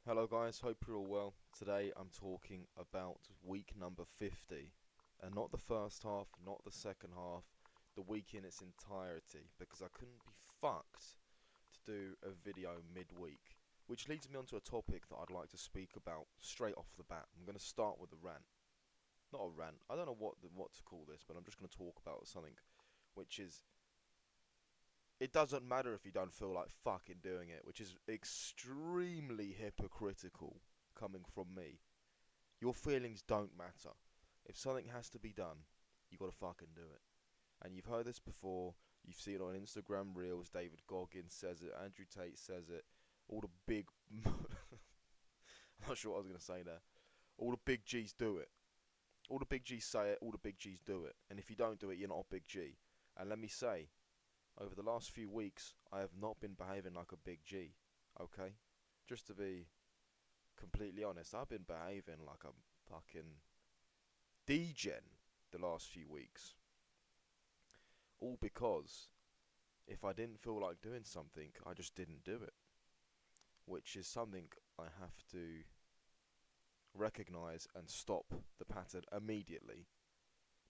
Hello guys, hope you're all well. Today I'm talking about week number 50, and not the first half, not the second half, the week in its entirety, because I couldn't be fucked to do a video midweek. Which leads me onto a topic that I'd like to speak about straight off the bat. I'm going to start with a rant. Not a rant, I don't know what to call this, but I'm just going to talk about something which is it doesn't matter if you don't feel like fucking doing it, which is extremely hypocritical coming from me. Your feelings don't matter. If something has to be done, you gotta fucking do it. And you've heard this before, you've seen it on Instagram Reels, David Goggins says it, Andrew Tate says it, all the big. I'm not sure what I was gonna say there. All the big G's do it. All the big G's say it, all the big G's do it. And if you don't do it, you're not a big G. And let me say, over the last few weeks, I have not been behaving like a big G. Okay? Just to be completely honest, I've been behaving like a fucking degen the last few weeks. All because if I didn't feel like doing something, I just didn't do it. Which is something I have to recognize and stop the pattern immediately.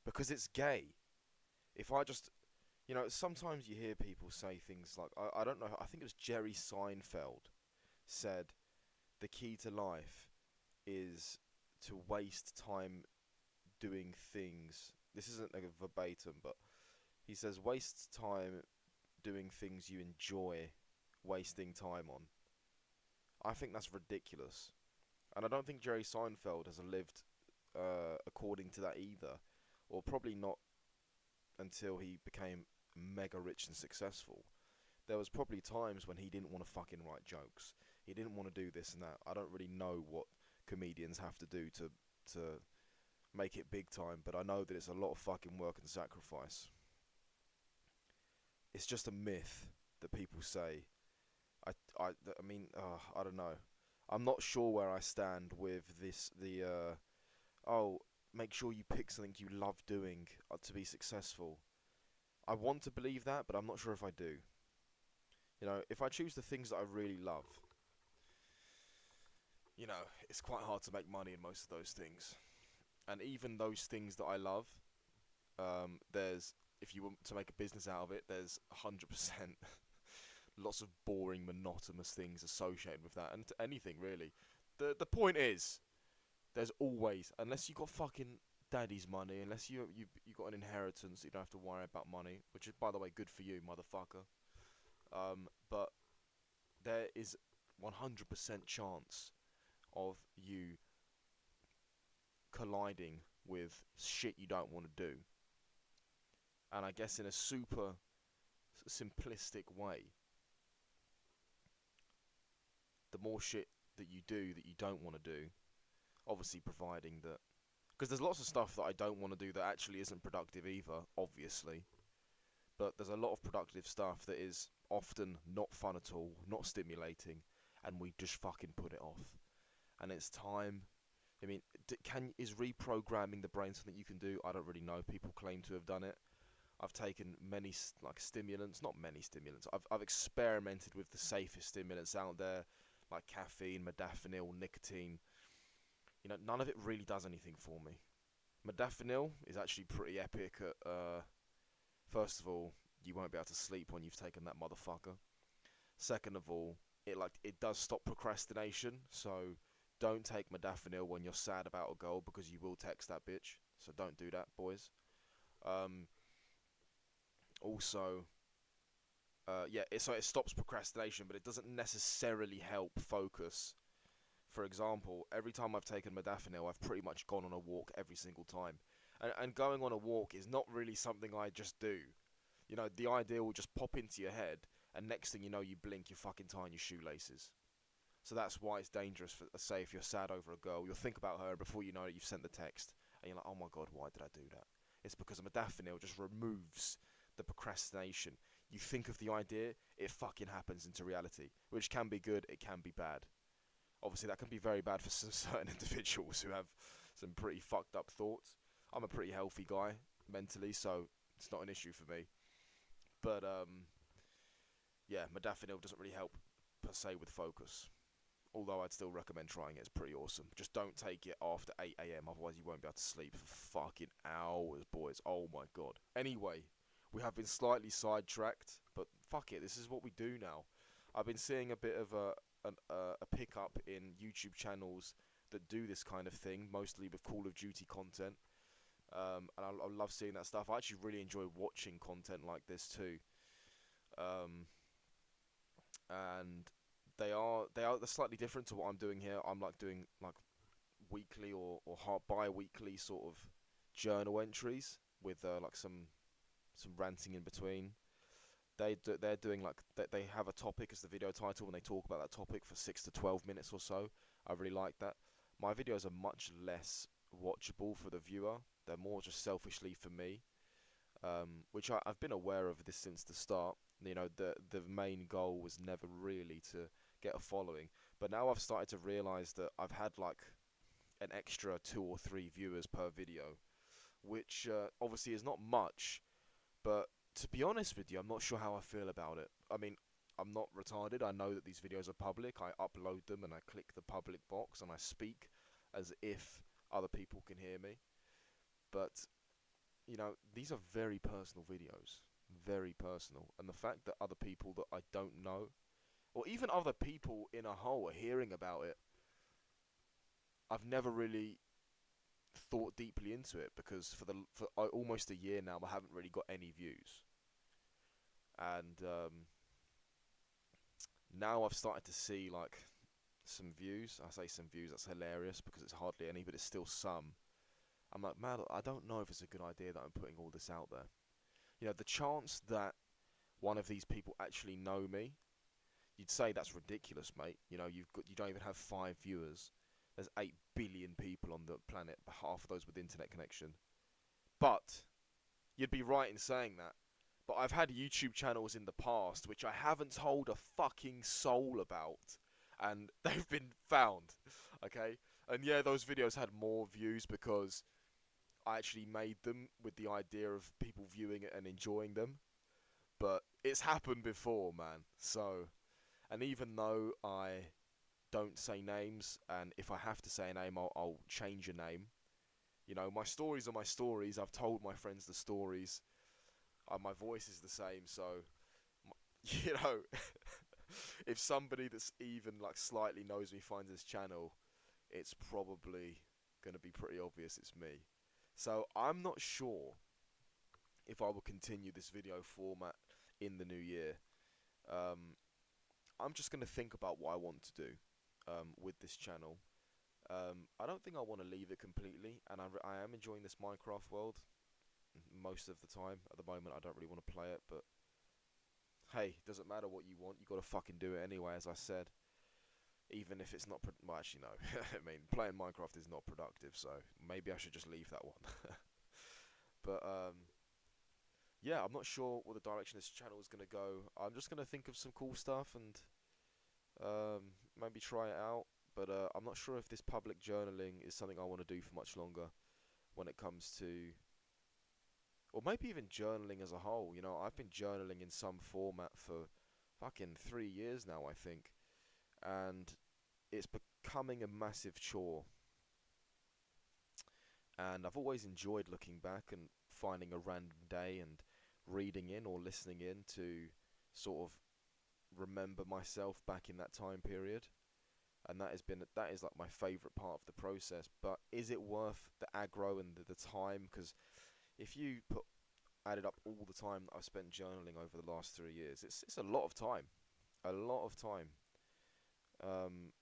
Because it's gay. If I just. Sometimes you hear people say things like, I don't know, I think it was Jerry Seinfeld said, the key to life is to waste time doing things. This isn't like a verbatim, but he says, waste time doing things you enjoy wasting time on. I think that's ridiculous. And I don't think Jerry Seinfeld has lived according to that either. Or probably not until he became mega rich and successful. There was probably times when he didn't want to fucking write jokes. He didn't want to do this and that. I don't really know what comedians have to do to make it big time, but I know that it's a lot of fucking work and sacrifice. It's just a myth that people say. I mean, I don't know. I'm not sure where I stand with this. Oh, make sure you pick something you love doing to be successful. I want to believe that, but I'm not sure if I do. If I choose the things that I really love, it's quite hard to make money in most of those things. And even those things that I love, there's if you want to make a business out of it, there's 100% lots of boring, monotonous things associated with that, and to anything really. The point is, there's always, unless you got fucking daddy's money, unless you got an inheritance, you don't have to worry about money, which is by the way good for you, motherfucker. But there is 100% chance of you colliding with shit you don't want to do. And I guess in a super simplistic way, the more shit that you do that you don't want to do, obviously providing that, because there's lots of stuff that I don't want to do that actually isn't productive either, obviously, but there's a lot of productive stuff that is often not fun at all, not stimulating, and we just fucking put it off. And it's time. I mean, is reprogramming the brain something you can do? I don't really know. People claim to have done it. I've taken many like stimulants, not many stimulants. I've experimented with the safest stimulants out there, like caffeine, modafinil, nicotine. None of it really does anything for me. Modafinil is actually pretty epic. First of all, you won't be able to sleep when you've taken that motherfucker. Second of all, it does stop procrastination. So don't take modafinil when you're sad about a goal because you will text that bitch. So don't do that, boys. Um, Also, yeah, so it stops procrastination, but it doesn't necessarily help focus. For example, every time I've taken modafinil, I've pretty much gone on a walk every single time. And going on a walk is not really something I just do. The idea will just pop into your head, and next thing you know, you blink, you're fucking tying your shoelaces. So that's why it's dangerous. Say, if you're sad over a girl, you'll think about her, and before you know it, you've sent the text, and you're like, oh my god, why did I do that? It's because modafinil just removes the procrastination. You think of the idea, it fucking happens into reality, which can be good, it can be bad. Obviously, that can be very bad for certain individuals who have some pretty fucked up thoughts. I'm a pretty healthy guy mentally, so it's not an issue for me. But yeah, modafinil doesn't really help per se with focus. Although I'd still recommend trying it. It's pretty awesome. Just don't take it after 8 a.m. Otherwise you won't be able to sleep for fucking hours, boys. Oh my god. Anyway, we have been slightly sidetracked, but fuck it. This is what we do now. I've been seeing a bit of a pickup in YouTube channels that do this kind of thing, mostly with Call of Duty content. And I love seeing that stuff. I actually really enjoy watching content like this too. Um, and they're slightly different to what I'm doing here. I'm like doing like weekly or bi-weekly sort of journal entries with like some ranting in between. They're doing like they have a topic as the video title and they talk about that topic for 6 to 12 minutes or so. I really like that. My videos are much less watchable for the viewer. They're more just selfishly for me, which I've been aware of this since the start. You know, the main goal was never really to get a following, but now I've started to realise that I've had like an extra 2 or 3 viewers per video, which obviously is not much, but to be honest with you, I'm not sure how I feel about it. I mean, I'm not retarded. I know that these videos are public. I upload them and I click the public box and I speak as if other people can hear me. But, you know, these are very personal videos. Very personal. And the fact that other people that I don't know, or even other people in a whole, are hearing about it, I've never really thought deeply into it because for almost a year now, I haven't really got any views. And now I've started to see like some views. I say some views, that's hilarious because it's hardly any, but it's still some. I'm like, man, I don't know if it's a good idea that I'm putting all this out there. You know, the chance that one of these people actually know me, you'd say that's ridiculous, mate. You know, you don't even have 5 viewers. There's 8 billion people on the planet, half of those with internet connection. But you'd be right in saying that. But I've had YouTube channels in the past which I haven't told a fucking soul about, and they've been found, okay? And yeah, those videos had more views because I actually made them with the idea of people viewing it and enjoying them. But it's happened before, man. So, and even though I don't say names, and if I have to say a name, I'll change a name. You know, my stories are my stories. I've told my friends the stories. My voice is the same, so you know, if somebody that's even like slightly knows me finds this channel, it's probably gonna be pretty obvious it's me. So I'm not sure if I will continue this video format in the new year. Um, I'm just gonna think about what I want to do with this channel. I don't think I want to leave it completely, and I am enjoying this Minecraft world most of the time. At the moment, I don't really want to play it, but hey, doesn't matter what you want, you gotta fucking do it anyway, as I said. Even if it's not, well, actually no. I mean, playing Minecraft is not productive, so maybe I should just leave that one. But yeah, I'm not sure what the direction this channel is gonna go. I'm just gonna think of some cool stuff and maybe try it out. But I'm not sure if this public journaling is something I want to do for much longer when it comes to, or maybe even journaling as a whole. You know, I've been journaling in some format for fucking 3 years now, I think, and it's becoming a massive chore. And I've always enjoyed looking back and finding a random day and reading in or listening in to sort of remember myself back in that time period. And that is like my favorite part of the process. But is it worth the aggro and the time? Because if you added up all the time that I've spent journaling over the last 3 years, it's a lot of time, a lot of time. Um,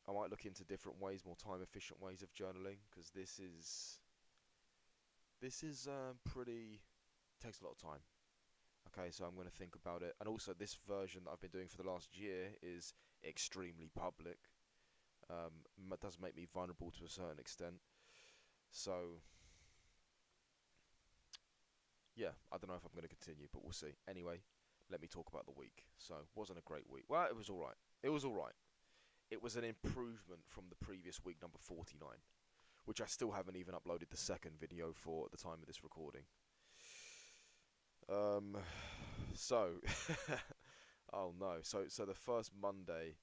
I might look into different ways, more time efficient ways of journaling, because this is pretty takes a lot of time. Okay, so I'm going to think about it, and also this version that I've been doing for the last year is extremely public. It does make me vulnerable to a certain extent. So yeah, I don't know if I'm going to continue, but we'll see. Anyway, let me talk about the week. So wasn't a great week. Well, it was all right. It was all right. It was an improvement from the previous week, number 49, which I still haven't even uploaded the second video for at the time of this recording. Um, so, oh no. So the first Monday,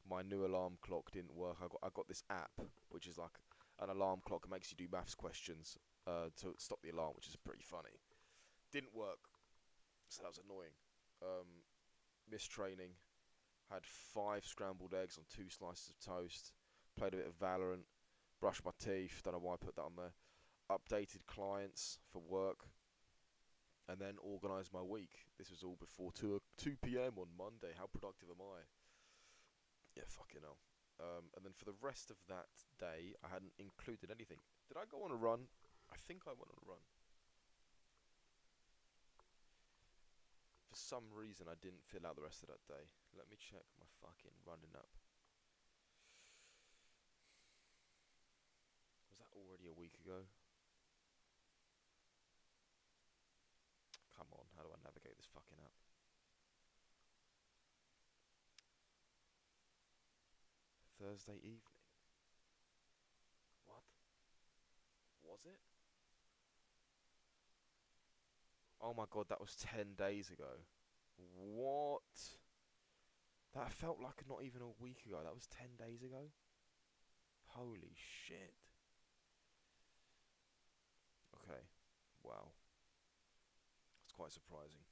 my new alarm clock didn't work. I got this app which is like an alarm clock that makes you do maths questions to stop the alarm, which is pretty funny. Didn't work, so that was annoying. Um, Missed training. Had 5 scrambled eggs on 2 slices of toast. Played a bit of Valorant. Brushed my teeth. Don't know why I put that on there. Updated clients for work. And then organised my week. This was all before 2 p.m. on Monday. How productive am I? Yeah, fucking hell. And then for the rest of that day, I hadn't included anything. Did I go on a run? I think I went on a run. For some reason, I didn't fill out the rest of that day. Let me check my fucking running app. Was that already a week ago? Come on, how do I navigate this fucking app? Thursday evening. What? Was it? Oh my god, that was 10 days ago. What? That felt like not even a week ago. That was 10 days ago? Holy shit. Okay, wow. That's quite surprising.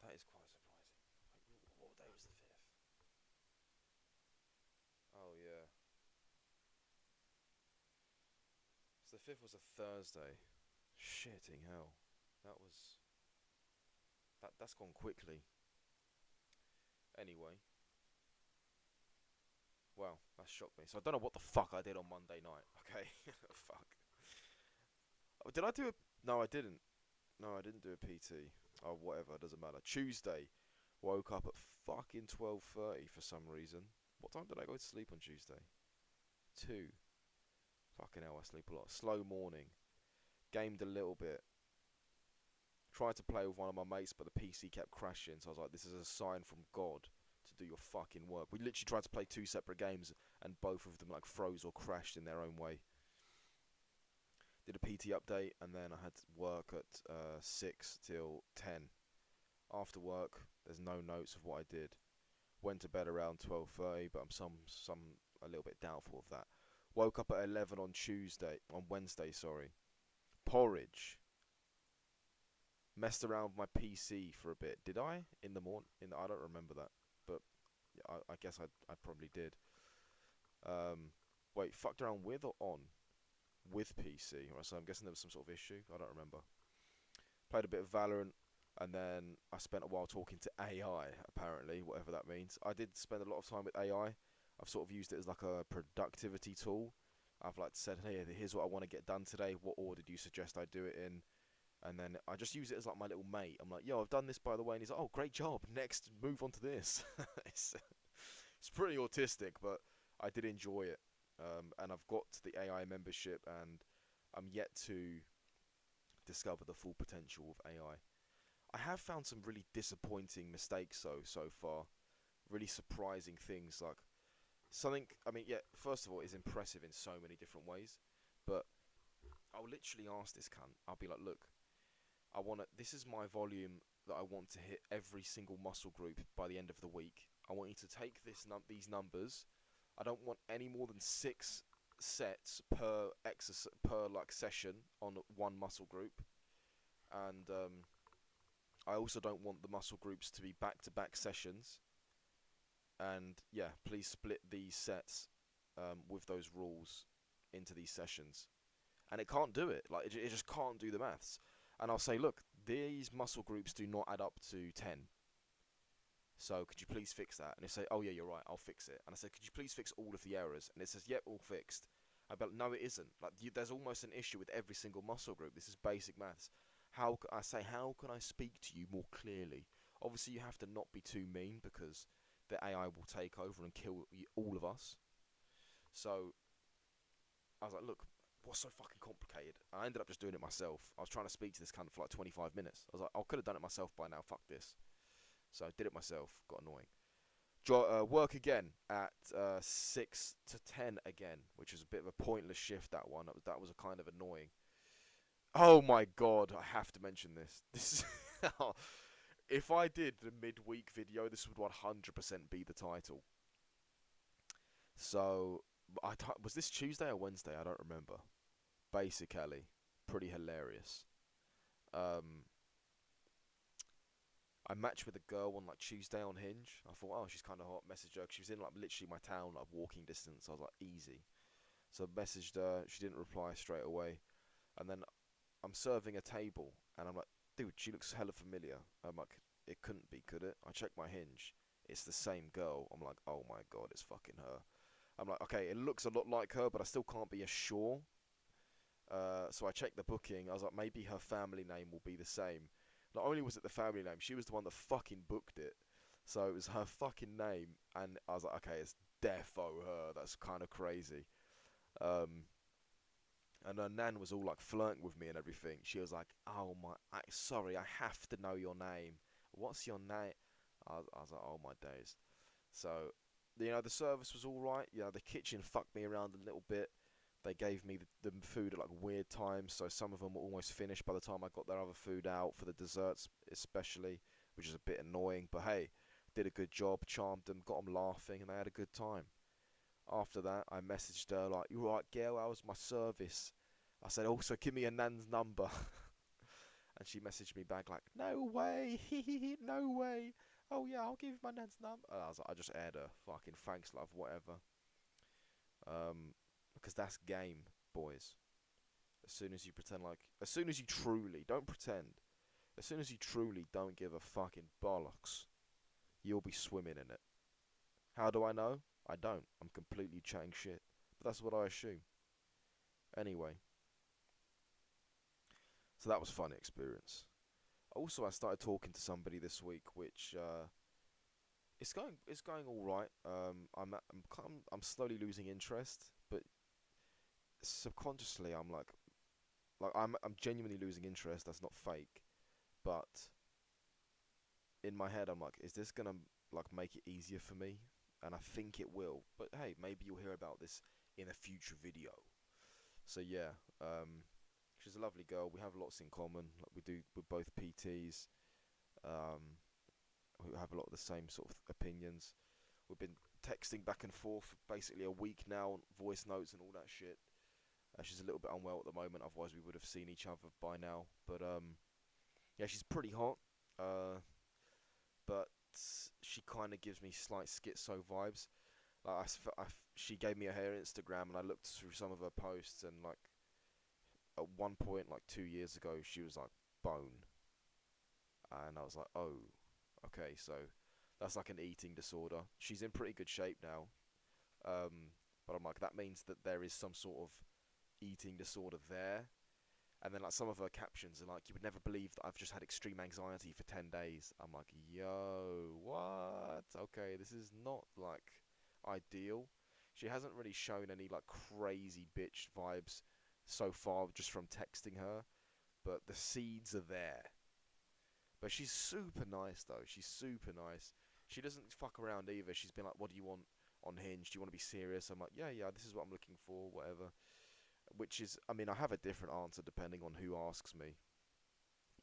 That is quite surprising. Wait, what day was the 5th? Oh yeah. So the 5th was a Thursday. Shitting hell. That was... That's gone quickly. Anyway. Well, that shocked me. So I don't know what the fuck I did on Monday night. Okay, fuck. Oh, did I do a? No, I didn't. No, I didn't do a PT. Oh, whatever. Doesn't matter. Tuesday, woke up at fucking 12:30 for some reason. What time did I go to sleep on Tuesday? 2. Fucking hell, I sleep a lot. Slow morning. Gamed a little bit. Tried to play with one of my mates, but the PC kept crashing. So I was like, this is a sign from God to do your fucking work. We literally tried to play 2 separate games, and both of them like froze or crashed in their own way. Did a PT update, and then I had to work at 6 till 10. After work, there's no notes of what I did. Went to bed around 12:30, but I'm some a little bit doubtful of that. Woke up at 11 on Wednesday, sorry. Porridge. Messed around with my PC for a bit. Did I? In the morning? I don't remember that, but yeah, I guess I probably did. Wait, fucked around with or on? With PC. Right, so I'm guessing there was some sort of issue. I don't remember. Played a bit of Valorant, and then I spent a while talking to AI, apparently, whatever that means. I did spend a lot of time with AI. I've sort of used it as like a productivity tool. I've like said, hey, here's what I want to get done today. What order do you suggest I do it in? And then I just use it as like my little mate. I'm like, yo, I've done this by the way, and he's like, oh, great job. Next, move on to this. it's, it's pretty autistic, but I did enjoy it. And I've got the AI membership, and I'm yet to discover the full potential of AI. I have found some really disappointing mistakes so far. Really surprising things like something. I mean, yeah. First of all, it's impressive in so many different ways. But I'll literally ask this cunt. I'll be like, look, I want to. This is my volume that I want to hit every single muscle group by the end of the week. I want you to take these numbers. I don't want any more than 6 sets per like session on one muscle group, and I also don't want the muscle groups to be back-to-back sessions. And yeah, please split these sets with those rules into these sessions. And it can't do it. Like it just can't do the maths. And I'll say, look, these muscle groups do not add up to 10. So could you please fix that? And it say, oh yeah, you're right, I'll fix it. And I said, could you please fix all of the errors? And it says, yep, all fixed. I bet no, it isn't. Like there's almost an issue with every single muscle group. This is basic maths. How can I speak to you more clearly? Obviously, you have to not be too mean because the AI will take over and kill all of us. So I was like, look, what's so fucking complicated? I ended up just doing it myself. I was trying to speak to this cunt for like 25 minutes. I was like, I could have done it myself by now. Fuck this. So I did it myself. Got annoying. Work again at 6 to 10 again, which was a bit of a pointless shift. That was a kind of annoying. Oh my god! I have to mention this. This is if I did the midweek video, this would 100% be the title. So, was this Tuesday or Wednesday? I don't remember. Basically, pretty hilarious. Um, I matched with a girl on like Tuesday on Hinge. I thought, oh, she's kind of hot. Messaged her. She was in like literally my town, like walking distance. I was like, easy. So I messaged her. She didn't reply straight away. And then I'm serving a table, and I'm like, dude, she looks hella familiar. I'm like, it couldn't be, could it? I checked my Hinge. It's the same girl. I'm like, oh my god, it's fucking her. I'm like, okay, it looks a lot like her, but I still can't be as sure. So I checked the booking. I was like, maybe her family name will be the same. Not only was it the family name, she was the one that fucking booked it. So it was her fucking name, and I was like, okay, it's defo her. That's kind of crazy. Um, and her nan was all like flirting with me and everything. She was like, "Oh my, sorry, I have to know your name. What's your name?" I was like, "Oh my days." So, the service was all right. The kitchen fucked me around a little bit. They gave me the food at like weird times, so some of them were almost finished by the time I got their other food out, for the desserts especially, which is a bit annoying. But hey, did a good job, charmed them, got them laughing, and they had a good time. After that, I messaged her like, "You right, girl? How was my service?" I said, "Also, give me a nan's number." And she messaged me back like, "No way, no way. Oh yeah, I'll give you my nan's number." I was like, I just aired her. Fucking thanks, love, whatever. Because that's game, boys. As soon as you pretend like, as soon as you truly don't pretend, as soon as you truly don't give a fucking bollocks, you'll be swimming in it. How do I know? I don't. I'm completely chatting shit. But that's what I assume. Anyway, so that was a fun experience. Also, I started talking to somebody this week, which it's going all right. I'm slowly losing interest, but subconsciously I'm genuinely losing interest. That's not fake, but in my head I'm like, is this gonna like make it easier for me? And I think it will. But hey, maybe you'll hear about this in a future video. So yeah, she's a lovely girl. We have lots in common. Like we're both PTs. Um, who have a lot of the same sort of opinions. We've been texting back and forth for basically a week now, voice notes and all that shit. She's a little bit unwell at the moment, otherwise we would have seen each other by now. But yeah, she's pretty hot. Uh, but she kind of gives me slight schizo vibes. Like she gave me her Instagram, and I looked through some of her posts, and like at one point, like 2 years ago, she was like bone, and I was like, oh, okay, so that's like an eating disorder. She's in pretty good shape now, but I'm like, that means that there is some sort of eating disorder there. And then like some of her captions are like, "You would never believe that I've just had extreme anxiety for 10 days." I'm like, yo, what? Okay, this is not like ideal. She hasn't really shown any like crazy bitch vibes so far, just from texting her, but the seeds are there. But she's super nice though. She's super nice. She doesn't fuck around either. She's been like, "What do you want on Hinge? Do you want to be serious?" I'm like, "Yeah, yeah, this is what I'm looking for, whatever." Which is, I mean, I have a different answer depending on who asks me.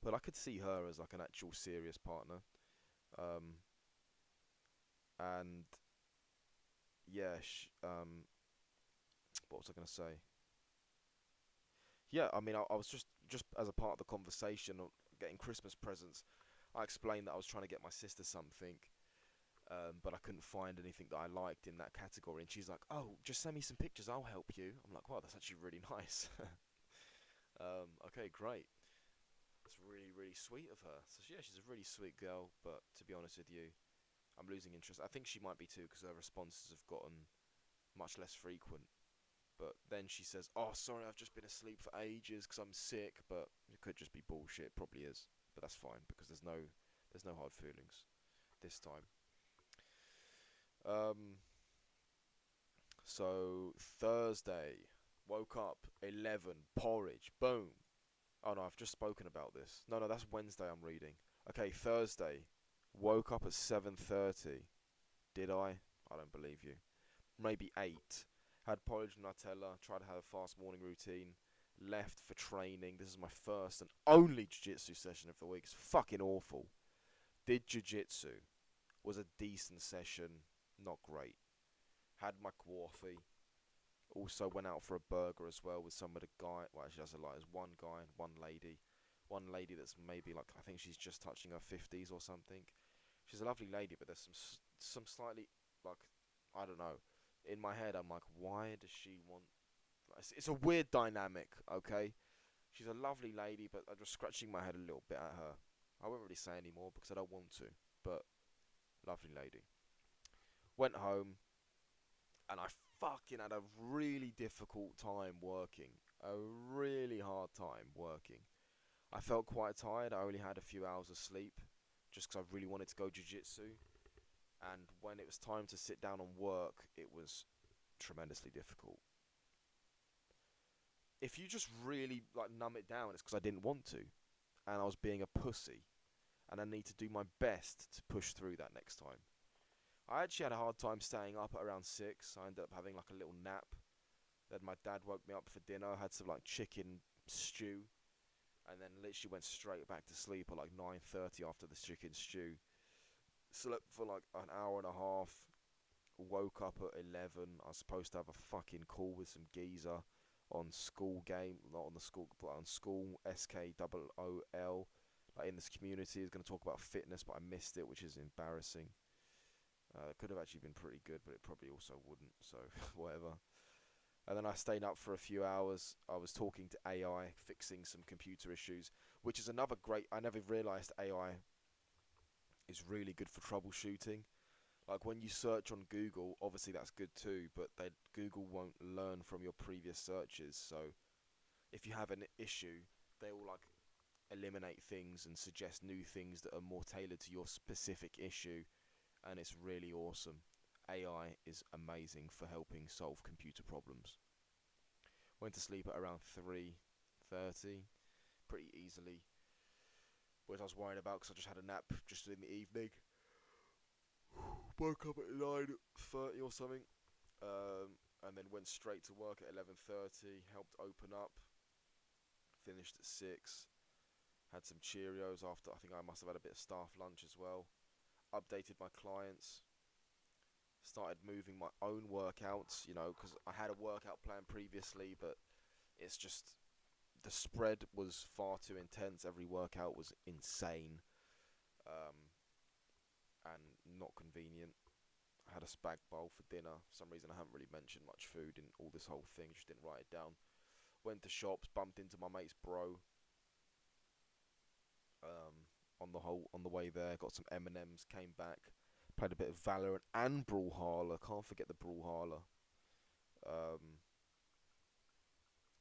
But I could see her as like an actual serious partner. Um, and yeah, what was I gonna say? Yeah, I mean, I was just as a part of the conversation of getting Christmas presents. I explained that I was trying to get my sister something, but I couldn't find anything that I liked in that category. And she's like, "Oh, just send me some pictures. I'll help you." I'm like, "Wow, that's actually really nice." Okay, great. That's really, really sweet of her. So yeah, she's a really sweet girl. But to be honest with you, I'm losing interest. I think she might be too, because her responses have gotten much less frequent. But then she says, "Oh, sorry, I've just been asleep for ages because I'm sick." But it could just be bullshit. It probably is. But that's fine because there's no hard feelings this time. Um, so Thursday, woke up 11, porridge, boom. Oh no, I've just spoken about this. No, no, that's Wednesday I'm reading. Okay, Thursday, woke up at 7:30. Did I? I don't believe you. Maybe 8. Had porridge and Nutella, tried to have a fast morning routine, left for training. This is my first and only jiu-jitsu session of the week. It's fucking awful. Did jiu-jitsu. Was a decent session, not great. Had my coffee. Also went out for a burger as well with some of the guy. Well, actually, that's a lie. There's one guy and one lady. One lady that's maybe like, I think she's just touching her 50s or something. She's a lovely lady, but there's some slightly like, I don't know. In my head, I'm like, why does she want? It's a weird dynamic, okay? She's a lovely lady, but I'm just scratching my head a little bit at her. I won't really say anymore because I don't want to, but lovely lady. Went home, and I fucking had a really difficult time working. A really hard time working. I felt quite tired. I only had a few hours of sleep just because I really wanted to go jiu-jitsu. And when it was time to sit down and work, it was tremendously difficult. If you just really like numb it down, it's because I didn't want to, and I was being a pussy, and I need to do my best to push through that next time. I actually had a hard time staying up at around 6. I ended up having like a little nap. Then my dad woke me up for dinner. I had some like chicken stew, and then literally went straight back to sleep at like 9:30 after the chicken stew. Slept for like an hour and a half. Woke up at 11. I was supposed to have a fucking call with some geezer on school game, not on the school, but on school SKOOL. Like in this community, is going to talk about fitness, but I missed it, which is embarrassing. It could have actually been pretty good, but it probably also wouldn't. So whatever. And then I stayed up for a few hours. I was talking to AI, fixing some computer issues, which is another great. I never realised AI is really good for troubleshooting. Like when you search on Google, obviously that's good too, but Google won't learn from your previous searches. So if you have an issue, they will like eliminate things and suggest new things that are more tailored to your specific issue, and it's really awesome. AI is amazing for helping solve computer problems. Went to sleep at around 3:30, pretty easily, which I was worried about because I just had a nap just in the evening. Woke up at 9:30 or something, and then went straight to work at 11:30. Helped open up. Finished at 6. Had some Cheerios after. I think I must have had a bit of staff lunch as well. Updated my clients. Started moving my own workouts, because I had a workout plan previously, but it's just the spread was far too intense. Every workout was insane, um, and not convenient. I had a spag bowl for dinner. For some reason, I haven't really mentioned much food in all this whole thing. Just didn't write it down. Went to shops, bumped into my mate's bro. On the way there, got some M&Ms. Came back, played a bit of Valorant and Brawlhalla. Can't forget the Brawlhalla. Um,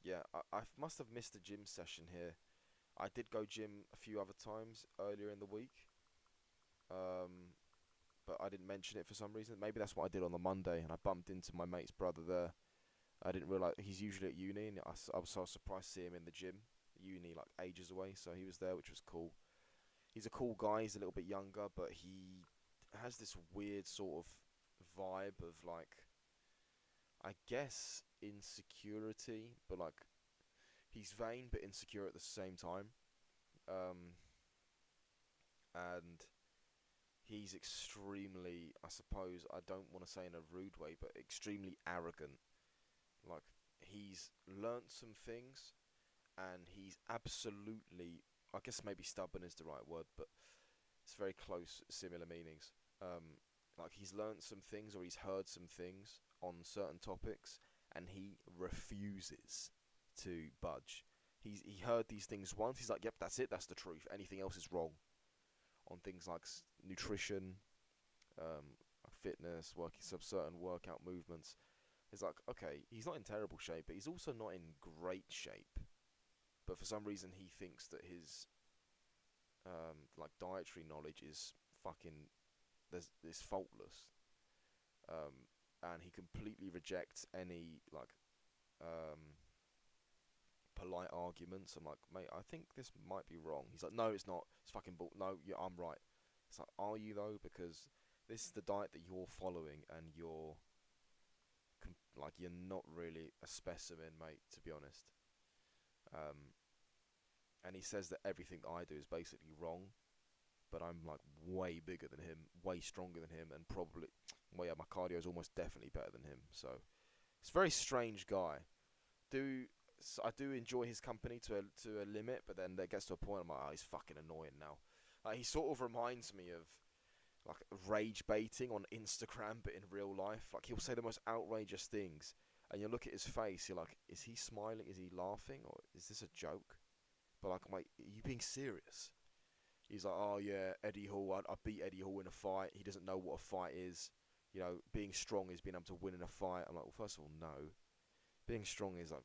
yeah, I must have missed a gym session here. I did go gym a few other times earlier in the week. Um, but I didn't mention it for some reason. Maybe that's what I did on the Monday, and I bumped into my mate's brother there. I didn't realise he's usually at uni, and I was so surprised to see him in the gym. Uni, like ages away, so he was there, which was cool. He's a cool guy. He's a little bit younger, but he has this weird sort of vibe of like, I guess insecurity, but like he's vain but insecure at the same time. Um, and he's extremely, I suppose, I don't want to say in a rude way, but extremely arrogant. Like he's learnt some things, and he's absolutely, I guess maybe stubborn is the right word, but it's very close, similar meanings. Like he's learnt some things or he's heard some things on certain topics, and he refuses to budge. He heard these things once. He's like, "Yep, that's it. That's the truth. Anything else is wrong." On things like nutrition, fitness, working some certain workout movements. It's like, okay, he's not in terrible shape, but he's also not in great shape. But for some reason, he thinks that his like dietary knowledge is fucking is faultless, um, and he completely rejects any like um, polite arguments. I'm like, mate, I think this might be wrong. He's like, no, it's not. It's fucking bull. No, yeah, I'm right. It's like, are you though? Because this is the diet that you're following, and like you're not really a specimen, mate. To be honest, um, and he says that everything that I do is basically wrong, but I'm like way bigger than him, way stronger than him, and probably, well, yeah, my cardio is almost definitely better than him. So it's a very strange guy. I do enjoy his company to a limit, but then there gets to a point I'm like, oh, he's fucking annoying now. He sort of reminds me of like rage baiting on Instagram, but in real life. Like he'll say the most outrageous things, and you look at his face, you're like, is he smiling? Is he laughing? Or is this a joke? But like, mate, are you being serious? He's like, oh yeah, Eddie Hall. I beat Eddie Hall in a fight. He doesn't know what a fight is. You know, being strong is being able to win in a fight. I'm like, well, first of all, no. Being strong is like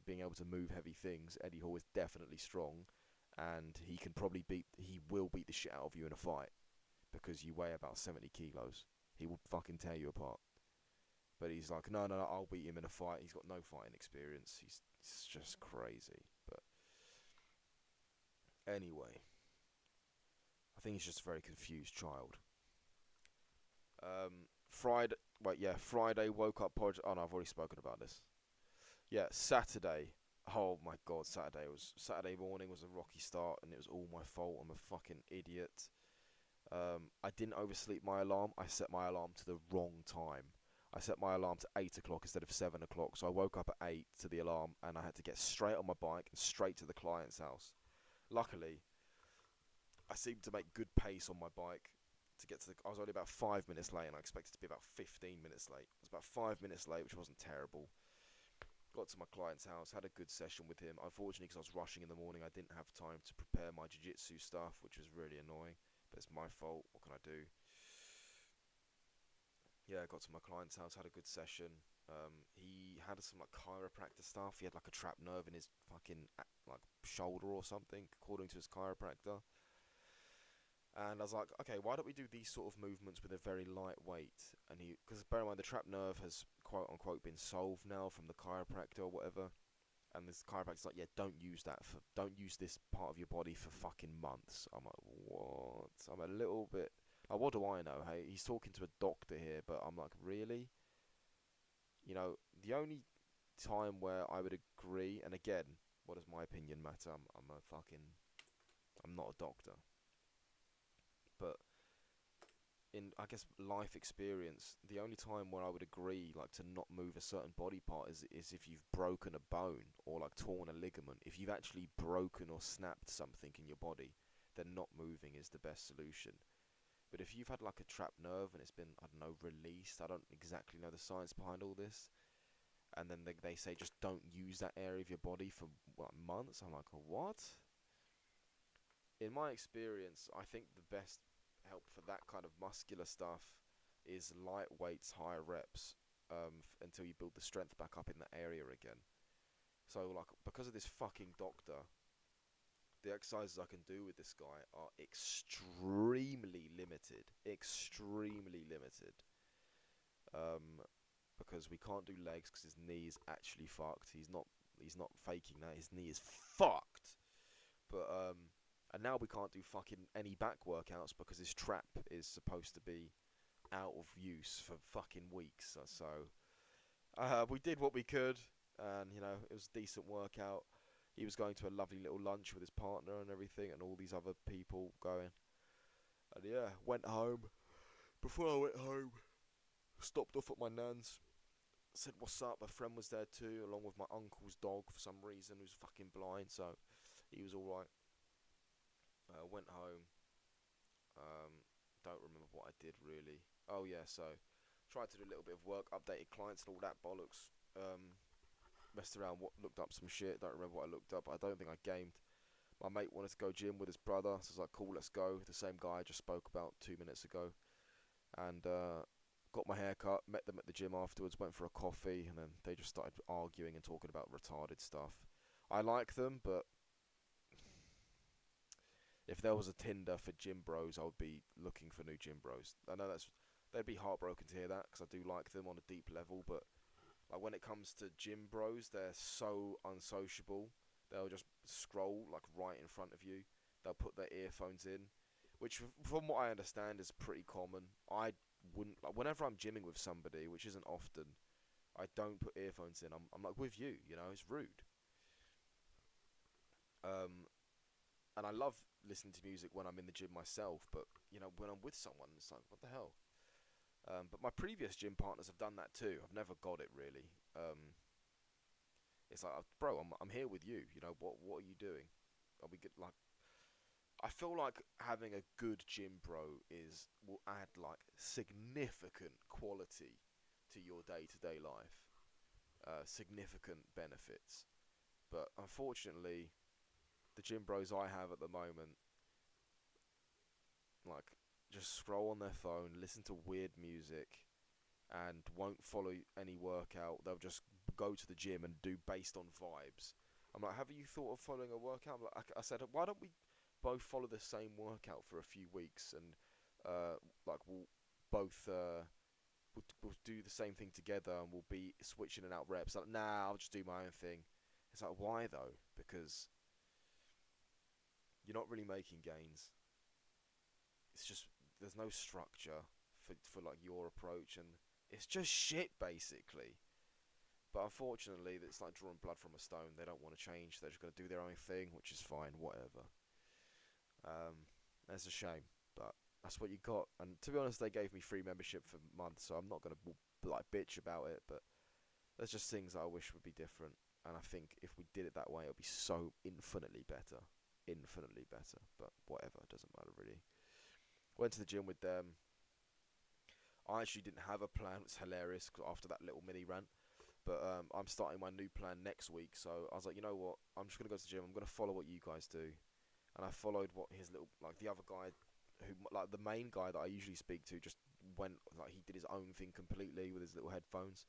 being able to move heavy things. Eddie Hall is definitely strong, and he will beat the shit out of you in a fight because you weigh about 70 kilos. He will fucking tear you apart. But he's like, no, I'll beat him in a fight. He's got no fighting experience. He's just crazy. But anyway, I think he's just a very confused child. Friday, wait, yeah, Friday woke up. Oh no, I've already spoken about this. Yeah, Saturday. Oh my god, Saturday morning was a rocky start, and it was all my fault. I'm a fucking idiot. I didn't oversleep my alarm. I set my alarm to the wrong time. I set my alarm to 8 o'clock instead of 7 o'clock. So I woke up at 8 to the alarm, and I had to get straight on my bike and straight to the client's house. Luckily, I seemed to make good pace on my bike to get to the. I was only about 5 minutes late, and I expected to be about 15 minutes late. I was about 5 minutes late, which wasn't terrible. Got to my client's house, had a good session with him. Unfortunately, because I was rushing in the morning, I didn't have time to prepare my jiu-jitsu stuff, which was really annoying. But it's my fault. What can I do? Yeah, I got to my client's house, had a good session. He had some like chiropractor stuff. He had like a trapped nerve in his fucking like shoulder or something, according to his chiropractor. And I was like, okay, why don't we do these sort of movements with a very light weight? And because bear in mind, the trapped nerve has quote unquote been solved now from the chiropractor or whatever. And this chiropractor's like, yeah, don't use this part of your body for fucking months. I'm like, what? I'm a little bit. Like, what do I know? Hey, he's talking to a doctor here, but I'm like, really? You know, the only time where I would agree, and again, what does my opinion matter? I'm not a doctor, but in I guess life experience, the only time where I would agree like to not move a certain body part is if you've broken a bone or like torn a ligament. If you've actually broken or snapped something in your body, then not moving is the best solution. But if you've had like a trapped nerve and it's been, I don't know, released, I don't exactly know the science behind all this, and then they say just don't use that area of your body for what, months. I'm like, what? In my experience, I think the best help for that kind of muscular stuff is light weights, higher reps, until you build the strength back up in that area again. So, like, because of this fucking doctor, the exercises I can do with this guy are extremely limited. Extremely limited. Um, because we can't do legs because his knee is actually fucked. He's not faking that. His knee is fucked. But and now we can't do fucking any back workouts because this trap is supposed to be out of use for fucking weeks. So we did what we could, and you know it was a decent workout. He was going to a lovely little lunch with his partner and everything, and all these other people going. And yeah, went home. Before I went home, stopped off at my nan's. Said what's up. A friend was there too, along with my uncle's dog for some reason, who's fucking blind. So he was all right. Went home. Don't remember what I did really. Oh yeah, so tried to do a little bit of work, updated clients and all that bollocks. Messed around, looked up some shit. Don't remember what I looked up. But I don't think I gamed. My mate wanted to go gym with his brother, so I was like, cool, let's go. The same guy I just spoke about 2 minutes ago, and got my hair cut. Met them at the gym afterwards. Went for a coffee, and then they just started arguing and talking about retarded stuff. I like them, but if there was a Tinder for gym bros, I would be looking for new gym bros. I know they'd be heartbroken to hear that because I do like them on a deep level, but like when it comes to gym bros, they're so unsociable. They'll just scroll like right in front of you. They'll put their earphones in, which from what I understand is pretty common. I wouldn't like whenever I'm gymming with somebody, which isn't often. I don't put earphones in. I'm like with you, you know, it's rude. Um, and I love listening to music when I'm in the gym myself, but you know, when I'm with someone, it's like, what the hell? But my previous gym partners have done that too. I've never got it really. It's like, bro, I'm here with you. You know, what are you doing? Are we good? Like, I feel like having a good gym bro will add like significant quality to your day-to-day life, significant benefits. But unfortunately, the gym bros I have at the moment, like, just scroll on their phone, listen to weird music, and won't follow any workout. They'll just go to the gym and do based on vibes. I'm like, have you thought of following a workout? Like, I said, why don't we both follow the same workout for a few weeks and like we'll both we'll do the same thing together and we'll be switching in and out reps. Like, nah, I'll just do my own thing. It's like, why though? Because you're not really making gains. It's just there's no structure for like your approach, and it's just shit basically. But unfortunately, it's like drawing blood from a stone. They don't want to change. They're just going to do their own thing, which is fine, whatever. That's a shame, but that's what you got. And to be honest, they gave me free membership for months, so I'm not going to like bitch about it. But there's just things that I wish would be different. And I think if we did it that way, it would be so infinitely better. Infinitely better. But whatever, it doesn't matter really. Went to the gym with them. I actually didn't have a plan. It's hilarious after that little mini rant. But I'm starting my new plan next week. So I was like, you know what? I'm just going to go to the gym. I'm going to follow what you guys do. And I followed what his little, like the other guy, who, like the main guy that I usually speak to, just went, like he did his own thing completely with his little headphones.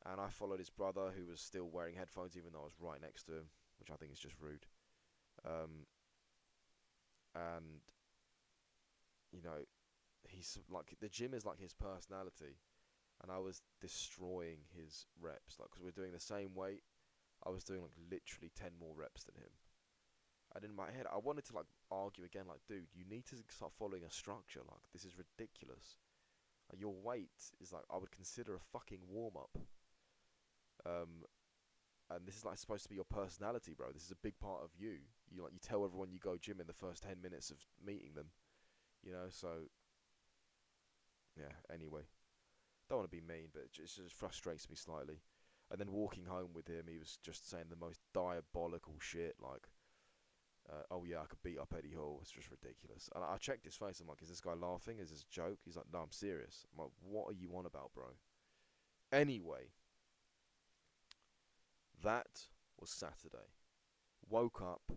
And I followed his brother, who was still wearing headphones even though I was right next to him, which I think is just rude. Um, and, you know, he's like, the gym is like his personality. And I was destroying his reps, like, because we're doing the same weight. I was doing like literally 10 more reps than him. And in my head, I wanted to like argue again, like, dude, you need to start following a structure. Like, this is ridiculous. Like, your weight is like I would consider a fucking warm up. Um, and this is like supposed to be your personality, bro. This is a big part of you. You tell everyone you go gym in the first 10 minutes of meeting them. You know, so yeah. Anyway, don't want to be mean, but it just frustrates me slightly. And then walking home with him, he was just saying the most diabolical shit, like, oh yeah, I could beat up Eddie Hall. It's just ridiculous. And I checked his face. I'm like, is this guy laughing? Is this a joke? He's like, no, I'm serious. I'm like, what are you on about, bro? Anyway, that was Saturday. Woke up,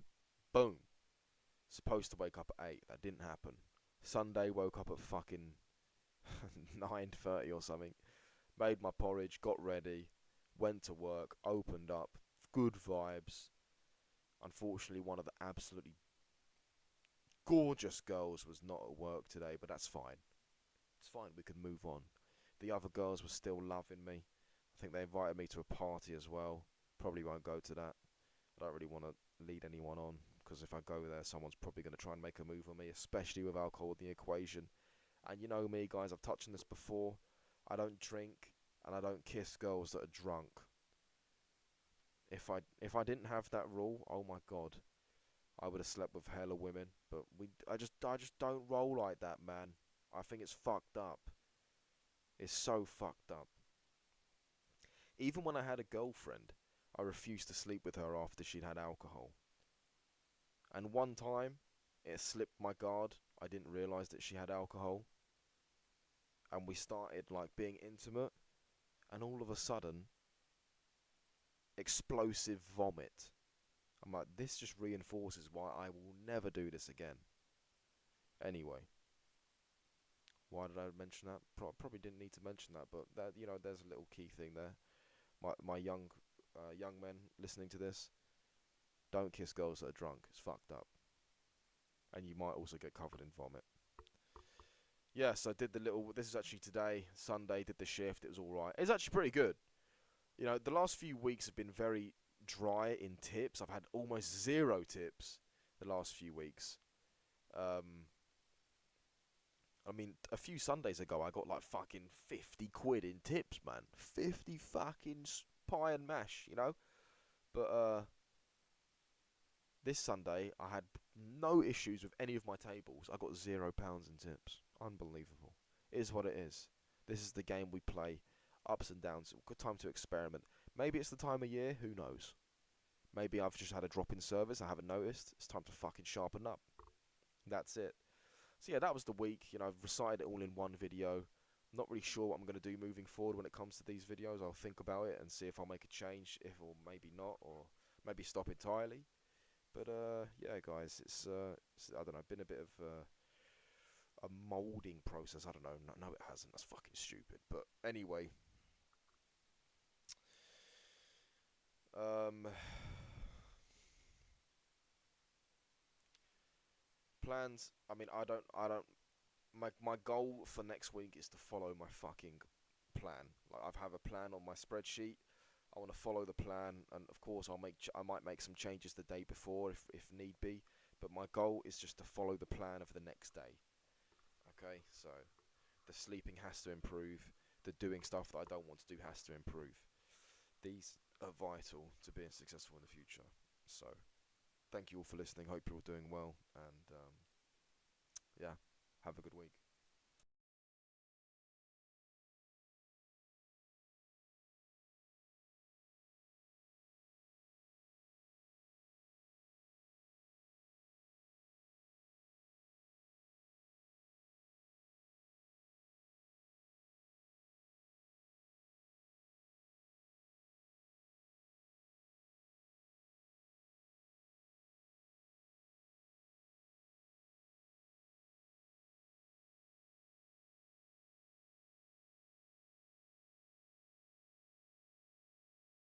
boom. Supposed to wake up at 8. That didn't happen. Sunday, woke up at fucking 9:30 or something. Made my porridge, got ready, went to work, opened up. Good vibes. Unfortunately, one of the absolutely gorgeous girls was not at work today, but that's fine. It's fine, we can move on. The other girls were still loving me. I think they invited me to a party as well. Probably won't go to that. I don't really want to lead anyone on, because if I go there, someone's probably going to try and make a move on me, especially with alcohol in the equation. And you know me, guys, I've touched on this before. I don't drink, and I don't kiss girls that are drunk. If I didn't have that rule, oh my god, I would have slept with hella women. But I just don't roll like that, man. I think it's fucked up. It's so fucked up. Even when I had a girlfriend, I refused to sleep with her after she'd had alcohol. And one time, it slipped my guard. I didn't realise that she had alcohol. And we started like being intimate. And all of a sudden, explosive vomit. I'm like, this just reinforces why I will never do this again. Anyway, why did I mention that? Probably didn't need to mention that, but that, there's a little key thing there. My young men listening to this, don't kiss girls that are drunk. It's fucked up, and you might also get covered in vomit. Yes, I did the little. This is actually today, Sunday. Did the shift. It was all right. It's actually pretty good. The last few weeks have been very dry in tips. I've had almost zero tips the last few weeks. Um, I mean, a few Sundays ago, I got like fucking 50 quid in tips, man. 50 fucking pie and mash, you know? But, This Sunday, I had no issues with any of my tables. I got £0 in tips. Unbelievable. It is what it is. This is the game we play. Ups and downs. Good time to experiment. Maybe it's the time of year. Who knows? Maybe I've just had a drop in service. I haven't noticed. It's time to fucking sharpen up. That's it. So yeah, that was the week. You know, I've recited it all in one video. I'm not really sure what I'm going to do moving forward when it comes to these videos. I'll think about it and see if I'll make a change, if or maybe not, or maybe stop entirely. But yeah, guys, it's I don't know, been a bit of a molding process. I don't know. No, no, it hasn't. That's fucking stupid. But anyway, um, plans. I mean, I don't. My goal for next week is to follow my fucking plan. Like I have a plan on my spreadsheet. I want to follow the plan, and of course, I might make some changes the day before if need be. But my goal is just to follow the plan of the next day. Okay, so the sleeping has to improve. The doing stuff that I don't want to do has to improve. These are vital to being successful in the future. So, thank you all for listening. Hope you're all doing well, and yeah, have a good week.